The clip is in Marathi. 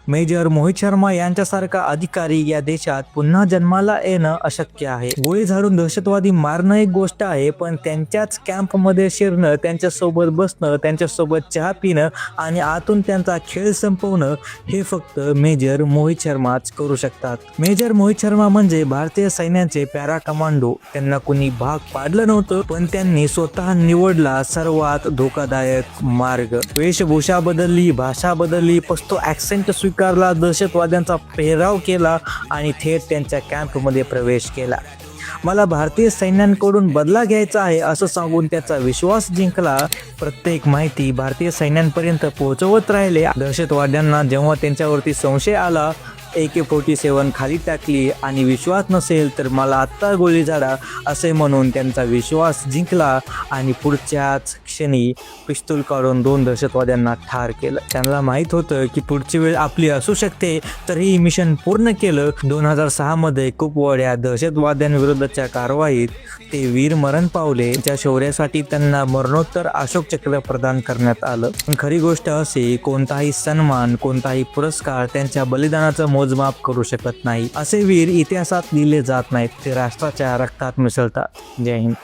मेजर मोहित शर्मा यांच्यासारखा अधिकारी या देशात पुन्हा जन्माला येणं अशक्य आहे. गोळी झाडून दहशतवादी मारणं एक गोष्ट आहे, पण त्यांच्याच कॅम्पमध्ये शिरणं, त्यांच्यासोबत बसणं, त्यांच्यासोबत चहा पिणं आणि आतून त्यांचा खेळ संपवणं हे फक्त मेजर मोहित शर्माच करू शकतात. मेजर मोहित शर्मा म्हणजे भारतीय सैन्याचे पॅरा कमांडो. त्यांना कुणी भाग पाडलं नव्हतं, पण त्यांनी स्वतः निवडला सर्वात धोकादायक मार्ग. वेशभूषा बदलली, भाषा बदलली, पस्तो ॲक्सेंट स्वीकारला, दहशतवाद्यांचा पेहराव केला आणि थेट त्यांच्या कॅम्पमध्ये प्रवेश केला. मला भारतीय सैन्याकडून बदला घ्यायचा आहे असं सांगून त्याचा विश्वास जिंकला. प्रत्येक माहिती भारतीय सैन्यांपर्यंत पोहोचवत राहिले. दहशतवाद्यांना जेव्हा त्यांच्यावरती संशय आला, AK-47 खाली टाकली आणि विश्वास नसेल तर मला आत्ता गोळी झाडा असे म्हणून त्यांचा विश्वास जिंकला आणि पुढच्याच क्षणी पिस्तूल काढून 2 दहशतवाद्यांना ठार केलं. त्यांना माहीत होतं की पुढची वेळ आपली असू शकते, तरीही मिशन पूर्ण केलं. 2006 मध्ये कुपवाड दहशतवाद्यांविरुद्धच्या कारवाईत ते वीरमरण पावले. त्यांच्या शौर्यासाठी त्यांना मरणोत्तर अशोक चक्र प्रदान करण्यात आलं. पण खरी गोष्ट अशी, कोणताही सन्मान, कोणताही पुरस्कार त्यांच्या बलिदानाचं मोजमाप करू शकत नाही. असे वीर इतिहासात लिहिले जात नाहीत, ते राष्ट्राच्या रक्तात मिसळतात. जय हिंद.